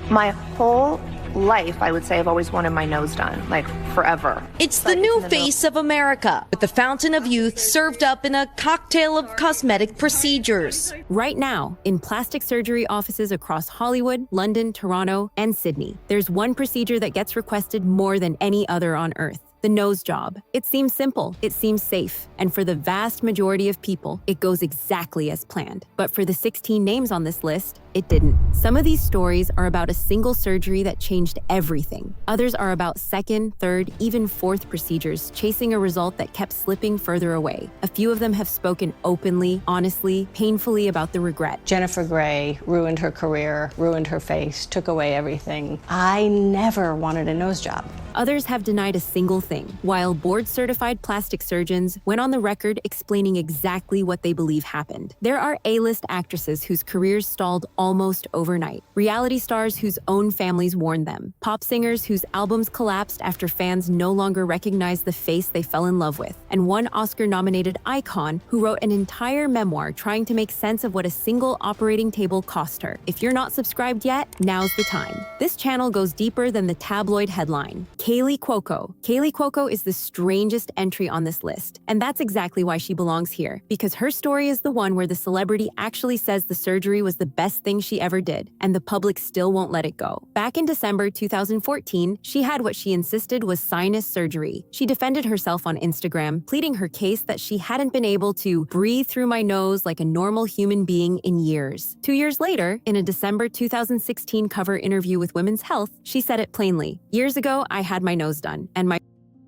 My whole life, I would say, I've always wanted my nose done, like forever. It's the new face of America, with the fountain of youth served up in a cocktail of cosmetic procedures. Right now, in plastic surgery offices across Hollywood, London, Toronto, and Sydney, there's one procedure that gets requested more than any other on Earth. The nose job. It seems simple, it seems safe, and for the vast majority of people, it goes exactly as planned. But for the 16 names on this list, it didn't. Some of these stories are about a single surgery that changed everything. Others are about second, third, even fourth procedures chasing a result that kept slipping further away. A few of them have spoken openly, honestly, painfully about the regret. Jennifer Grey ruined her career, ruined her face, took away everything. I never wanted a nose job. Others have denied a single thing, while board-certified plastic surgeons went on the record explaining exactly what they believe happened. There are A-list actresses whose careers stalled almost overnight, reality stars whose own families warned them, pop singers whose albums collapsed after fans no longer recognized the face they fell in love with, and one Oscar-nominated icon who wrote an entire memoir trying to make sense of what a single operating table cost her. If you're not subscribed yet, now's the time. This channel goes deeper than the tabloid headline. Kaley Cuoco. Kaley Cuoco is the strangest entry on this list, and that's exactly why she belongs here, because her story is the one where the celebrity actually says the surgery was the best thing she ever did, and the public still won't let it go. Back in December 2014, she had what she insisted was sinus surgery. She defended herself on Instagram, pleading her case that she hadn't been able to breathe through my nose like a normal human being in years. 2 years later, in a December 2016 cover interview with Women's Health, she said it plainly. Years ago, I had my nose done, and my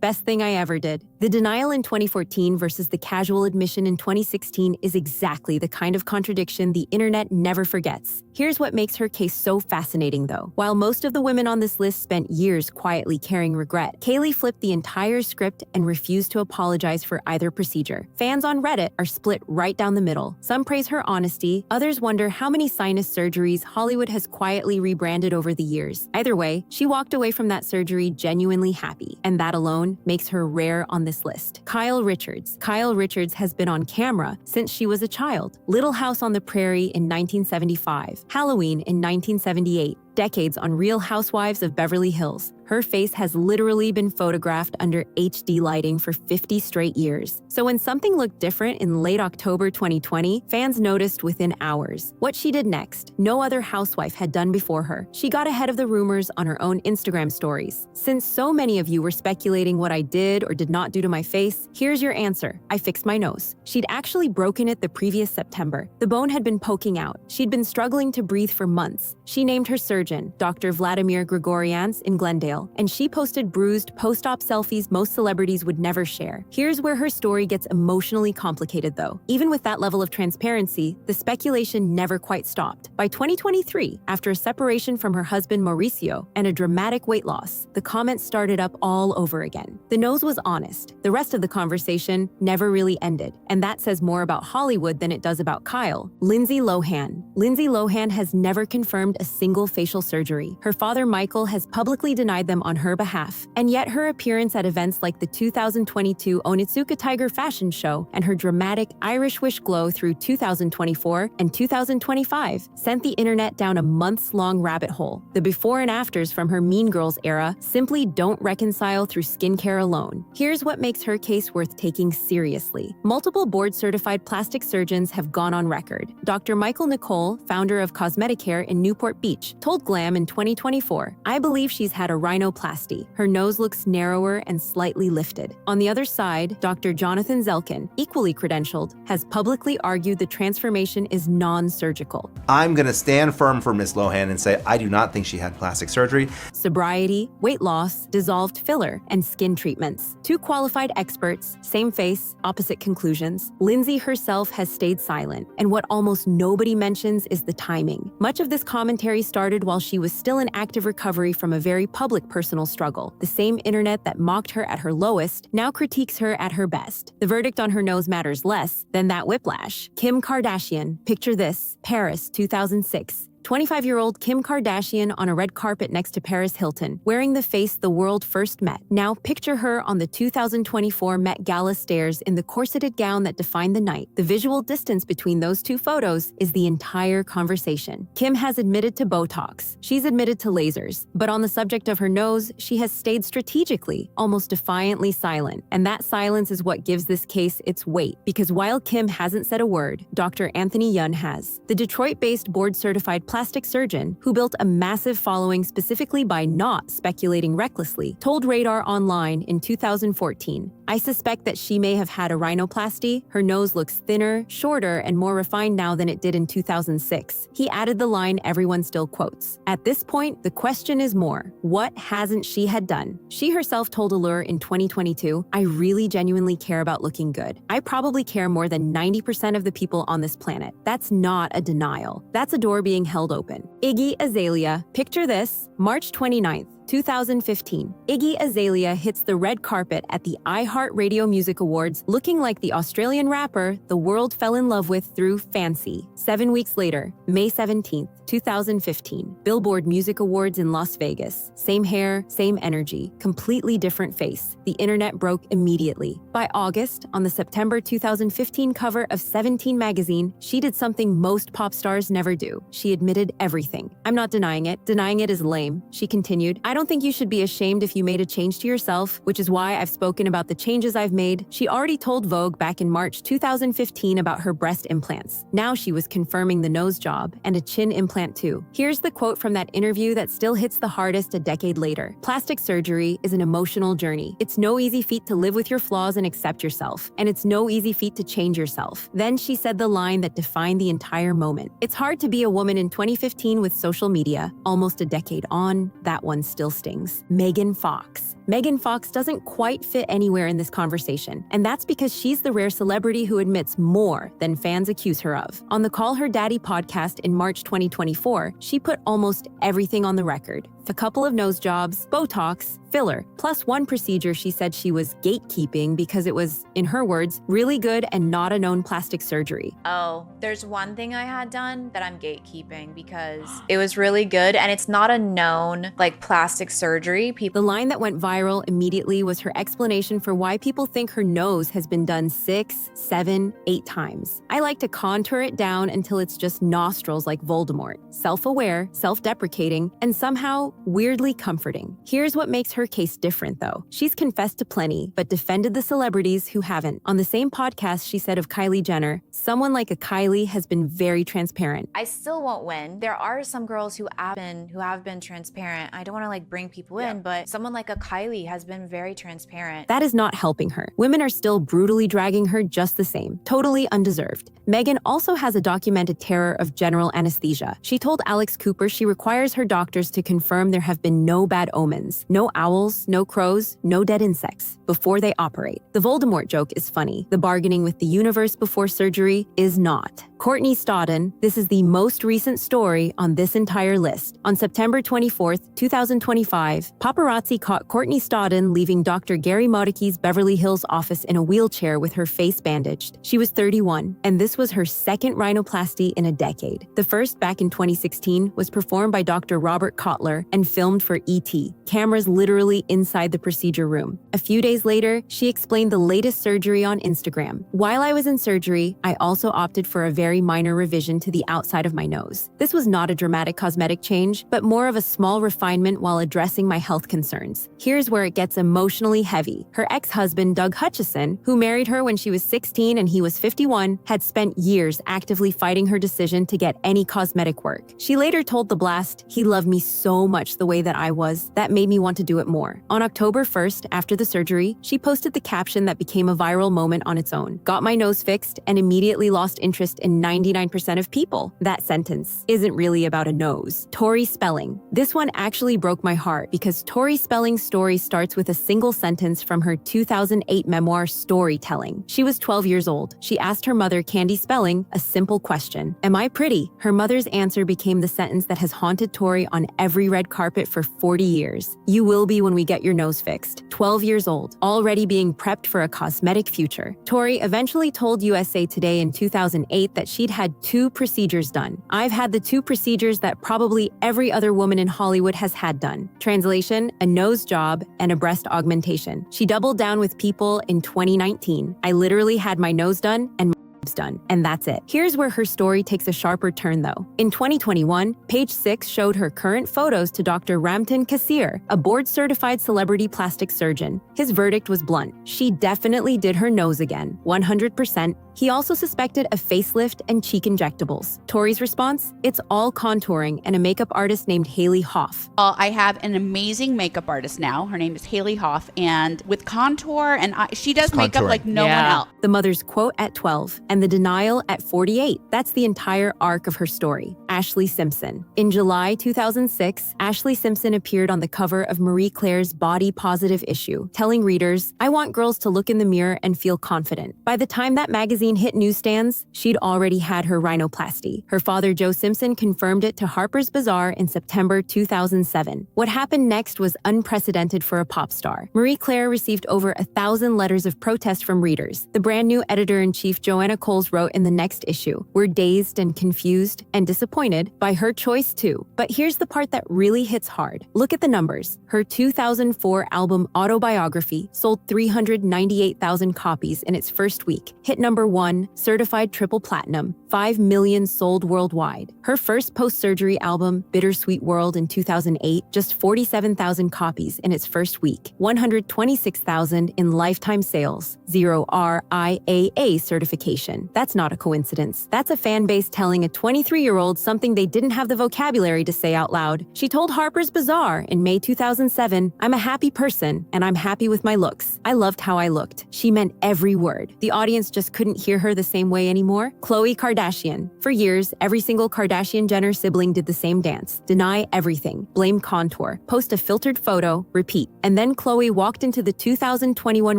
best thing I ever did. The denial in 2014 versus the casual admission in 2016 is exactly the kind of contradiction the internet never forgets. Here's what makes her case so fascinating, though. While most of the women on this list spent years quietly carrying regret, Kaley flipped the entire script and refused to apologize for either procedure. Fans on Reddit are split right down the middle. Some praise her honesty, others wonder how many sinus surgeries Hollywood has quietly rebranded over the years. Either way, she walked away from that surgery genuinely happy, and that alone makes her rare on this list. Kyle Richards. Kyle Richards has been on camera since she was a child. Little House on the Prairie in 1975. Halloween in 1978. Decades on Real Housewives of Beverly Hills. Her face has literally been photographed under HD lighting for 50 straight years. So when something looked different in late October 2020, fans noticed within hours. What she did next, no other housewife had done before her. She got ahead of the rumors on her own Instagram stories. Since so many of you were speculating what I did or did not do to my face, here's your answer. I fixed my nose. She'd actually broken it the previous September. The bone had been poking out. She'd been struggling to breathe for months. She named her surgeon, Dr. Vladimir Grigorians in Glendale, and she posted bruised post-op selfies most celebrities would never share. Here's where her story gets emotionally complicated, though. Even with that level of transparency, the speculation never quite stopped. By 2023, after a separation from her husband Mauricio and a dramatic weight loss, the comments started up all over again. The nose was honest. The rest of the conversation never really ended, and that says more about Hollywood than it does about Kyle. Lindsay Lohan. Lindsay Lohan has never confirmed a single facial surgery. Her father Michael has publicly denied them on her behalf, and yet her appearance at events like the 2022 Onitsuka Tiger fashion show and her dramatic Irish wish glow through 2024 and 2025 sent the internet down a months-long rabbit hole. The before and afters from her Mean Girls era simply don't reconcile through skincare alone. Here's what makes her case worth taking seriously. Multiple board-certified plastic surgeons have gone on record. Dr. Michael Nicole, founder of Cosmetic Hair in Newport Beach, told Glam in 2024, "I believe she's had a rhinoplasty. Her nose looks narrower and slightly lifted." On the other side, Dr. Jonathan Zelkin, equally credentialed, has publicly argued the transformation is non-surgical. I'm going to stand firm for Ms. Lohan and say I do not think she had plastic surgery. Sobriety, weight loss, dissolved filler, and skin treatments. Two qualified experts, same face, opposite conclusions. Lindsay herself has stayed silent, and what almost nobody mentions is the timing. Much of this commentary started while she was still in active recovery from a very public personal struggle. The same internet that mocked her at her lowest now critiques her at her best. The verdict on her nose matters less than that whiplash. Kim Kardashian, picture this, Paris 2006. 25-year-old Kim Kardashian on a red carpet next to Paris Hilton, wearing the face the world first met. Now picture her on the 2024 Met Gala stairs in the corseted gown that defined the night. The visual distance between those two photos is the entire conversation. Kim has admitted to Botox. She's admitted to lasers. But on the subject of her nose, she has stayed strategically, almost defiantly silent. And that silence is what gives this case its weight. Because while Kim hasn't said a word, Dr. Anthony Yun has. The Detroit-based board-certified plastic surgeon, who built a massive following specifically by not speculating recklessly, told Radar Online in 2014, "I suspect that she may have had a rhinoplasty. Her nose looks thinner, shorter, and more refined now than it did in 2006. He added the line everyone still quotes. At this point, the question is more, what hasn't she had done? She herself told Allure in 2022, "I really genuinely care about looking good. I probably care more than 90% of the people on this planet." That's not a denial. That's a door being held open. Iggy Azalea, picture this, March 29th. 2015, Iggy Azalea hits the red carpet at the iHeartRadio Music Awards looking like the Australian rapper the world fell in love with through Fancy. 7 weeks later, May 17th, 2015, Billboard Music Awards in Las Vegas. Same hair, same energy, completely different face. The internet broke immediately. By August, on the September 2015 cover of 17 magazine, she did something most pop stars never do. She admitted everything. "I'm not denying it. Denying it is lame." She continued, "I don't think you should be ashamed if you made a change to yourself, which is why I've spoken about the changes I've made." She already told Vogue back in March 2015 about her breast implants. Now she was confirming the nose job and a chin implant too. Here's the quote from that interview that still hits the hardest a decade later. "Plastic surgery is an emotional journey. It's no easy feat to live with your flaws and accept yourself. And it's no easy feat to change yourself." Then she said the line that defined the entire moment. "It's hard to be a woman in 2015 with social media. Almost a decade on, that one still stings." Megan Fox. Megan Fox doesn't quite fit anywhere in this conversation, and that's because she's the rare celebrity who admits more than fans accuse her of. On the Call Her Daddy podcast in March 2024, she put almost everything on the record. A couple of nose jobs, Botox, filler, plus one procedure she said she was gatekeeping because it was, in her words, really good and not a known plastic surgery. "Oh, there's one thing I had done that I'm gatekeeping because it was really good and it's not a known, plastic surgery." The line that went viral immediately was her explanation for why people think her nose has been done 6, 7, 8 times. "I like to contour it down until it's just nostrils like Voldemort. Self-aware, self-deprecating, and somehow weirdly comforting." Here's what makes her case different, though. She's confessed to plenty, but defended the celebrities who haven't. On the same podcast, she said of Kylie Jenner, "Someone like a Kylie has been very transparent." I still won't win. There are some girls who have been transparent. I don't want to bring people in, but someone like a Kylie has been very transparent. That is not helping her. Women are still brutally dragging her just the same. Totally undeserved. Megan also has a documented terror of general anesthesia. She told Alex Cooper she requires her doctors to confirm there have been no bad omens, no owls, no crows, no dead insects before they operate. The Voldemort joke is funny. The bargaining with the universe before surgery is not. Courtney Stodden, this is the most recent story on this entire list. On September 24th, 2025, paparazzi caught Courtney Stodden leaving Dr. Gary Modicki's Beverly Hills office in a wheelchair with her face bandaged. She was 31, and this was her second rhinoplasty in a decade. The first, back in 2016, was performed by Dr. Robert Kotler and filmed for ET, cameras literally inside the procedure room. A few days later, she explained the latest surgery on Instagram. "While I was in surgery, I also opted for a very minor revision to the outside of my nose. This was not a dramatic cosmetic change, but more of a small refinement while addressing my health concerns." Here's where it gets emotionally heavy. Her ex-husband, Doug Hutchison, who married her when she was 16 and he was 51, had spent years actively fighting her decision to get any cosmetic work. She later told The Blast, "He loved me so much the way that I was. That made me want to do it more." On October 1st, after the surgery, she posted the caption that became a viral moment on its own. "Got my nose fixed and immediately lost interest in 99% of people." That sentence isn't really about a nose. Tori Spelling. This one actually broke my heart because Tori Spelling's story starts with a single sentence from her 2008 memoir, Storytelling. She was 12 years old. She asked her mother, Candy Spelling, a simple question. "Am I pretty?" Her mother's answer became the sentence that has haunted Tori on every red carpet for 40 years. "You will be when we get your nose fixed." 12 years old, already being prepped for a cosmetic future. Tori eventually told USA Today in 2008 that she'd had 2 procedures done. I've had the 2 procedures that probably every other woman in Hollywood has had done. Translation, a nose job and a breast augmentation. She doubled down with people in 2019. I literally had my nose done and my done, and that's it. Here's where her story takes a sharper turn though. In 2021, Page Six showed her current photos to Dr. Ramtin Kassir, a board-certified celebrity plastic surgeon. His verdict was blunt. She definitely did her nose again, 100%. He also suspected a facelift and cheek injectables. Tori's response? It's all contouring and a makeup artist named Haley Hoff. I have an amazing makeup artist now. Her name is Haley Hoff, and with contour, and she does makeup like no one else. The mother's quote at 12 and the denial at 48. That's the entire arc of her story. Ashlee Simpson. In July 2006, Ashlee Simpson appeared on the cover of Marie Claire's Body Positive issue, telling readers, "I want girls to look in the mirror and feel confident." By the time that magazine hit newsstands, she'd already had her rhinoplasty. Her father, Joe Simpson, confirmed it to Harper's Bazaar in September 2007. What happened next was unprecedented for a pop star. Marie Claire received over 1,000 letters of protest from readers. The brand new editor-in-chief, Joanna Coles, wrote in the next issue, "We're dazed and confused and disappointed by her choice too." But here's the part that really hits hard. Look at the numbers. Her 2004 album Autobiography sold 398,000 copies in its first week, hit number 1, certified triple platinum, 5 million sold worldwide. Her first post-surgery album, Bittersweet World in 2008, just 47,000 copies in its first week, 126,000 in lifetime sales, 0 RIAA certification. That's not a coincidence. That's a fan base telling a 23-year-old something they didn't have the vocabulary to say out loud. She told Harper's Bazaar in May 2007, "I'm a happy person, and I'm happy with my looks. I loved how I looked." She meant every word. The audience just couldn't hear her the same way anymore. Khloé Kardashian. For years, every single Kardashian-Jenner sibling did the same dance. Deny everything. Blame contour. Post a filtered photo. Repeat. And then Khloé walked into the 2021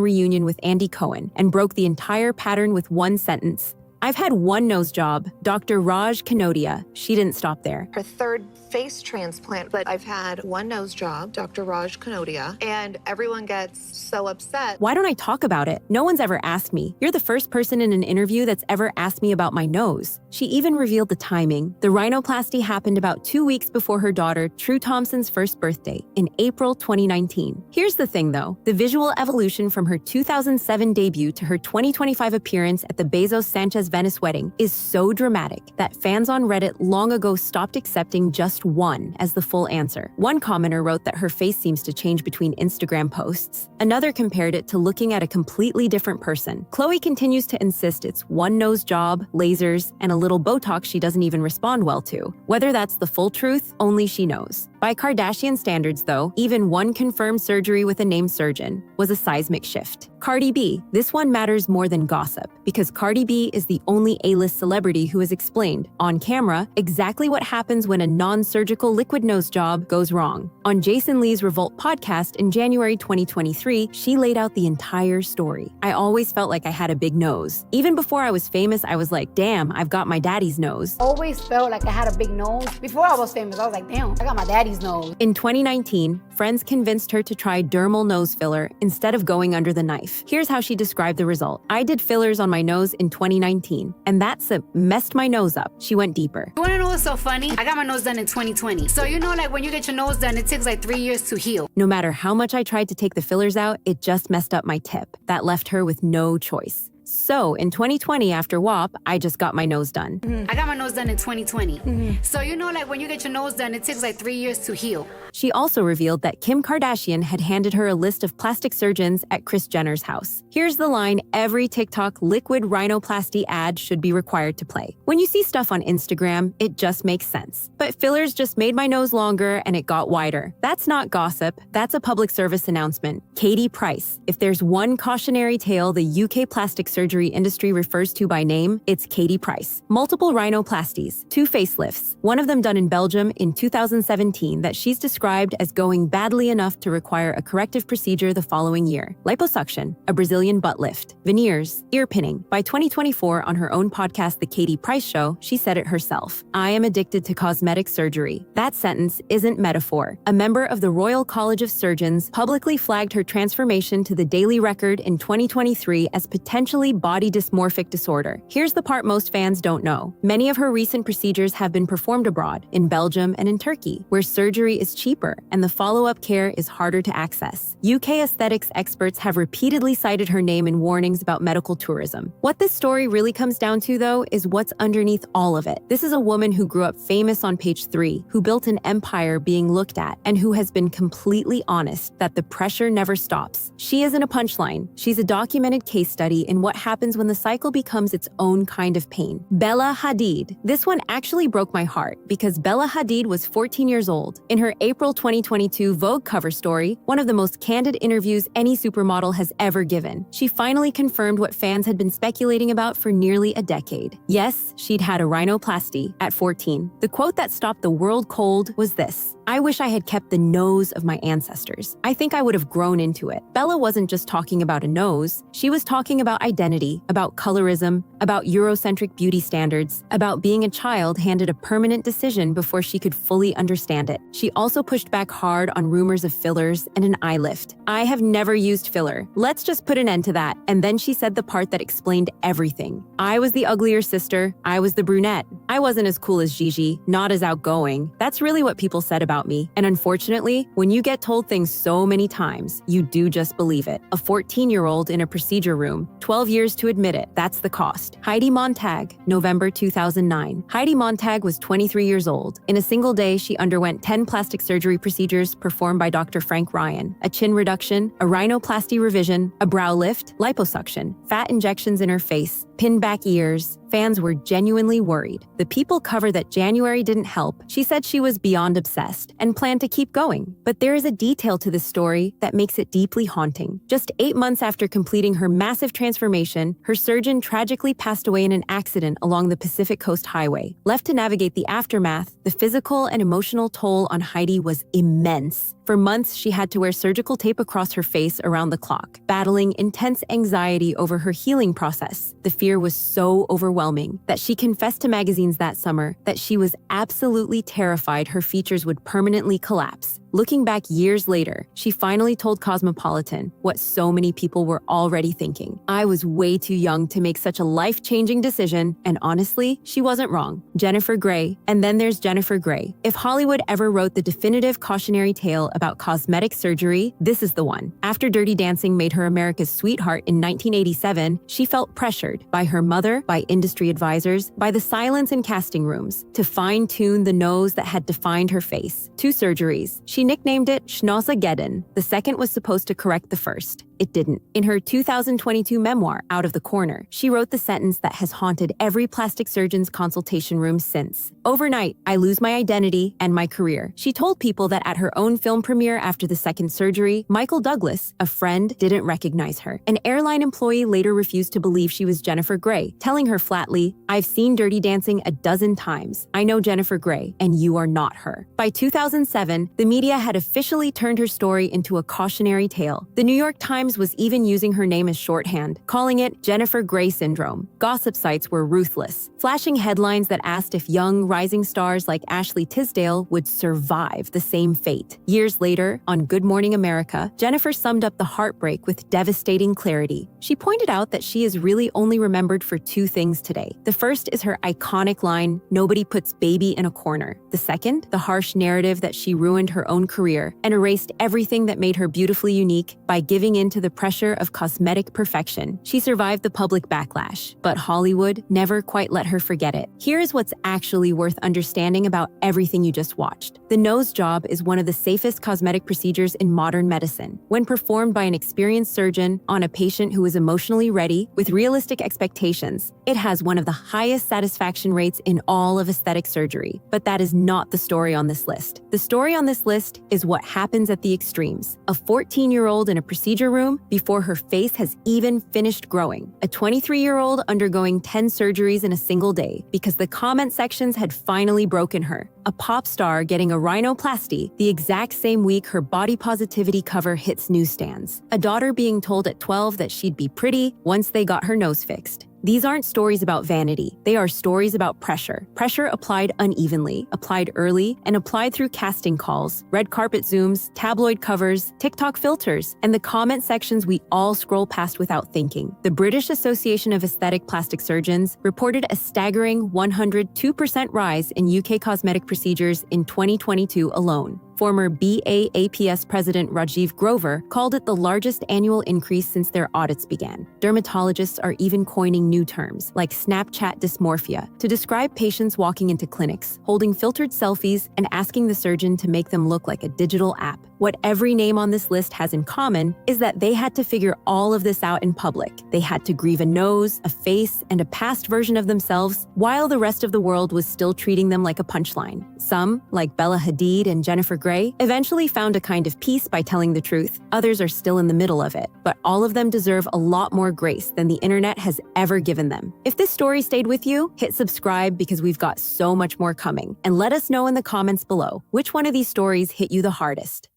reunion with Andy Cohen and broke the entire pattern with one sentence. "I've had one nose job, Dr. Raj Kanodia." She didn't stop there. Her third face transplant, but I've had one nose job, Dr. Raj Kanodia, and everyone gets so upset. Why don't I talk about it? No one's ever asked me. You're the first person in an interview that's ever asked me about my nose. She even revealed the timing. The rhinoplasty happened about 2 weeks before her daughter, True Thompson's first birthday, in April 2019. Here's the thing though, the visual evolution from her 2007 debut to her 2025 appearance at the Bezos-Sanchez Venice wedding is so dramatic that fans on Reddit long ago stopped accepting just one as the full answer. One commenter wrote that her face seems to change between Instagram posts. Another compared it to looking at a completely different person. Khloé continues to insist it's one nose job, lasers, and a little Botox she doesn't even respond well to. Whether that's the full truth, only she knows. By Kardashian standards, though, even one confirmed surgery with a named surgeon was a seismic shift. Cardi B. This one matters more than gossip, because Cardi B is the only A-list celebrity who has explained, on camera, exactly what happens when a non-surgical liquid nose job goes wrong. On Jason Lee's Revolt podcast in January 2023, she laid out the entire story. "I always felt like I had a big nose. Even before I was famous, I was like, damn, I've got my daddy's nose." Always felt like I had a big nose. Before I was famous, I was like, damn, I got my daddy's nose. In 2019, friends convinced her to try dermal nose filler instead of going under the knife. Here's how she described the result. "I did fillers on my nose in 2019, and that's messed my nose up." She went deeper. You wanna know what's so funny? I got my nose done in 2020. So you know, like when you get your nose done, it takes like 3 years to heal. No matter how much I tried to take the fillers out, it just messed up my tip. That left her with no choice. So in 2020, after WAP, I just got my nose done. I got my nose done in 2020. So you know, like when you get your nose done, it takes like 3 years to heal. She also revealed that Kim Kardashian had handed her a list of plastic surgeons at Kris Jenner's house. Here's the line every TikTok liquid rhinoplasty ad should be required to play. When you see stuff on Instagram, it just makes sense. But fillers just made my nose longer and it got wider. That's not gossip. That's a public service announcement. Katie Price. If there's one cautionary tale the UK plastic surgery industry refers to by name, it's Katie Price. Multiple rhinoplasties, 2 facelifts, one of them done in Belgium in 2017 that she's described as going badly enough to require a corrective procedure the following year. Liposuction, a Brazilian butt lift, veneers, ear pinning. By 2024, on her own podcast, The Katie Price Show, she said it herself. "I am addicted to cosmetic surgery." That sentence isn't metaphor. A member of the Royal College of Surgeons publicly flagged her transformation to the Daily Record in 2023 as potentially essentially body dysmorphic disorder. Here's the part most fans don't know. Many of her recent procedures have been performed abroad, in Belgium and in Turkey, where surgery is cheaper and the follow-up care is harder to access. UK aesthetics experts have repeatedly cited her name in warnings about medical tourism. What this story really comes down to, though, is what's underneath all of it. This is a woman who grew up famous on Page 3, who built an empire being looked at, and who has been completely honest that the pressure never stops. She isn't a punchline. She's a documented case study in what happens when the cycle becomes its own kind of pain. Bella Hadid. This one actually broke my heart because Bella Hadid was 14 years old. In her April 2022 Vogue cover story, one of the most candid interviews any supermodel has ever given, she finally confirmed what fans had been speculating about for nearly a decade. Yes, she'd had a rhinoplasty at 14. The quote that stopped the world cold was this: "I wish I had kept the nose of my ancestors. I think I would have grown into it." Bella wasn't just talking about a nose. She was talking about identity, about colorism, about Eurocentric beauty standards, about being a child handed a permanent decision before she could fully understand it. She also pushed back hard on rumors of fillers and an eye lift. "I have never used filler. Let's just put an end to that." And then she said the part that explained everything. "I was the uglier sister. I was the brunette. I wasn't as cool as Gigi, not as outgoing. That's really what people said about me." And unfortunately, when you get told things so many times, you do just believe it. A 14-year-old in a procedure room, 12 years to admit it, that's the cost. Heidi Montag, November 2009. Heidi Montag was 23 years old. In a single day, she underwent 10 plastic surgery procedures performed by Dr. Frank Ryan: a chin reduction, a rhinoplasty revision, a brow lift, liposuction, fat injections in her face, pinned back ears. Fans were genuinely worried. The People cover that January didn't help. She said she was beyond obsessed and planned to keep going. But there is a detail to this story that makes it deeply haunting. Just 8 months after completing her massive transformation, her surgeon tragically passed away in an accident along the Pacific Coast Highway. Left to navigate the aftermath, the physical and emotional toll on Heidi was immense. For months, she had to wear surgical tape across her face around the clock, battling intense anxiety over her healing process. The fear was so overwhelming that she confessed to magazines that summer that she was absolutely terrified her features would permanently collapse. Looking back years later, she finally told Cosmopolitan what so many people were already thinking: "I was way too young to make such a life-changing decision," and honestly, she wasn't wrong. Jennifer Grey, and then there's Jennifer Grey. If Hollywood ever wrote the definitive cautionary tale about cosmetic surgery, this is the one. After Dirty Dancing made her America's sweetheart in 1987, she felt pressured by her mother, by industry advisors, by the silence in casting rooms, to fine-tune the nose that had defined her face. 2 surgeries. She nicknamed it Schnozageddon. The second was supposed to correct the first. It didn't. In her 2022 memoir, Out of the Corner, she wrote the sentence that has haunted every plastic surgeon's consultation room since. "Overnight, I lose my identity and my career." She told people that at her own film premiere after the second surgery, Michael Douglas, a friend, didn't recognize her. An airline employee later refused to believe she was Jennifer Grey, telling her flatly, "I've seen Dirty Dancing a dozen times. I know Jennifer Grey, and you are not her." By 2007, the media had officially turned her story into a cautionary tale. The New York Times was even using her name as shorthand, calling it Jennifer Grey syndrome. Gossip sites were ruthless, flashing headlines that asked if young, rising stars like Ashley Tisdale would survive the same fate. Years later, on Good Morning America, Jennifer summed up the heartbreak with devastating clarity. She pointed out that she is really only remembered for 2 things today. The first is her iconic line, "Nobody puts baby in a corner." The second, the harsh narrative that she ruined her own career and erased everything that made her beautifully unique by giving in to the pressure of cosmetic perfection. She survived the public backlash, but Hollywood never quite let her forget it. Here's what's actually worth understanding about everything you just watched. The nose job is one of the safest cosmetic procedures in modern medicine. When performed by an experienced surgeon on a patient who is emotionally ready with realistic expectations, it has one of the highest satisfaction rates in all of aesthetic surgery. But that is not the story on this list. The story on this list is what happens at the extremes. A 14-year-old in a procedure room before her face has even finished growing. A 23-year-old undergoing 10 surgeries in a single day because the comment sections had finally broken her. A pop star getting a rhinoplasty the exact same week her body positivity cover hits newsstands. A daughter being told at 12 that she'd be pretty once they got her nose fixed. These aren't stories about vanity. They are stories about pressure. Pressure applied unevenly, applied early, and applied through casting calls, red carpet Zooms, tabloid covers, TikTok filters, and the comment sections we all scroll past without thinking. The British Association of Aesthetic Plastic Surgeons reported a staggering 102% rise in UK cosmetic procedures in 2022 alone. Former BAAPS President Rajiv Grover called it the largest annual increase since their audits began. Dermatologists are even coining new terms, like Snapchat dysmorphia, to describe patients walking into clinics, holding filtered selfies, and asking the surgeon to make them look like a digital app. What every name on this list has in common is that they had to figure all of this out in public. They had to grieve a nose, a face, and a past version of themselves, while the rest of the world was still treating them like a punchline. Some, like Bella Hadid and Jennifer Grey, eventually found a kind of peace by telling the truth. Others are still in the middle of it, but all of them deserve a lot more grace than the internet has ever given them. If this story stayed with you, hit subscribe because we've got so much more coming. And let us know in the comments below, which one of these stories hit you the hardest?